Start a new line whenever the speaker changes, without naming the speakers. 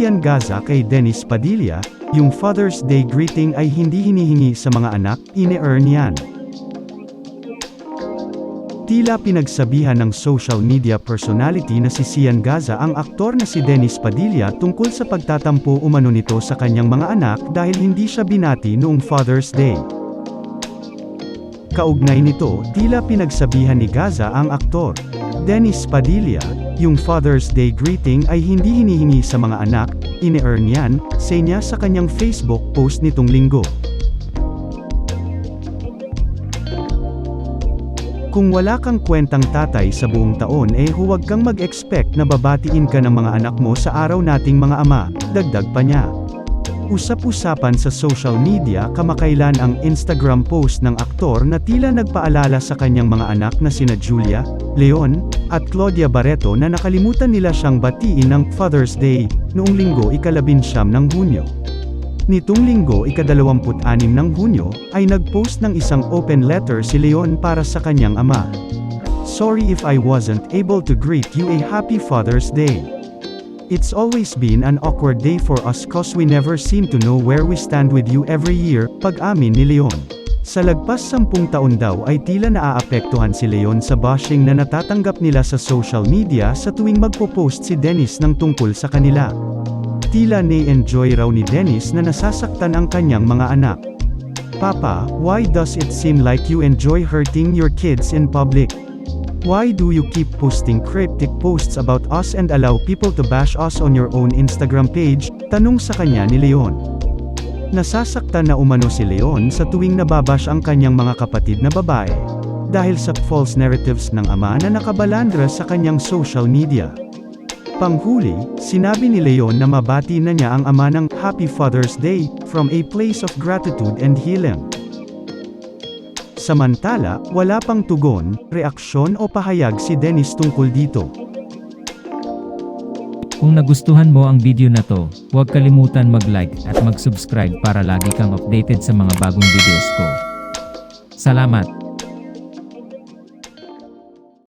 Sian Gaza kay Dennis Padilla, yung Father's Day greeting ay hindi hinihingi sa mga anak, ine-earn yan. Tila pinagsabihan ng social media personality na si Sian Gaza ang aktor na si Dennis Padilla tungkol sa pagtatampo umano nito sa kanyang mga anak dahil hindi siya binati noong Father's Day. Kaugnay nito, tila pinagsabihan ni Gaza ang aktor, Dennis Padilla, yung Father's Day greeting ay hindi hinihingi sa mga anak, ine-earn yan, say niya sa kanyang Facebook post nitong linggo. Kung wala kang kwentang tatay sa buong taon huwag kang mag-expect na babatiin ka ng mga anak mo sa araw nating mga ama, dagdag pa niya. Usap-usapan sa social media kamakailan ang Instagram post ng aktor na tila nagpaalala sa kanyang mga anak na sina Julia, Leon, at Claudia Barreto na nakalimutan nila siyang batiin ng Father's Day, noong linggo ika-19 ng Hunyo. Nitong linggo ika-26 ng Hunyo, ay nag-post ng isang open letter si Leon para sa kanyang ama. Sorry if I wasn't able to greet you a happy Father's Day. It's always been an awkward day for us cause we never seem to know where we stand with you every year, pag-amin ni Leon. Sa lagpas 10 taon daw ay tila naaapektuhan si Leon sa bashing na natatanggap nila sa social media sa tuwing magpo-post si Dennis ng tungkol sa kanila. Tila na-enjoy raw ni Dennis na nasasaktan ang kanyang mga anak. Papa, why does it seem like you enjoy hurting your kids in public? Why do you keep posting cryptic posts about us and allow people to bash us on your own Instagram page? Tanong sa kanya ni Leon. Nasasaktan na umano si Leon sa tuwing nababash ang kanyang mga kapatid na babae, dahil sa false narratives ng ama na nakabalandra sa kanyang social media. Panghuli, sinabi ni Leon na mabati na niya ang ama ng Happy Father's Day, from a place of gratitude and healing. Samantala, wala pang tugon, reaksyon o pahayag si Dennis tungkol dito.
Kung nagustuhan mo ang video na to, huwag kalimutan mag-like at mag-subscribe para lagi kang updated sa mga bagong videos ko. Salamat!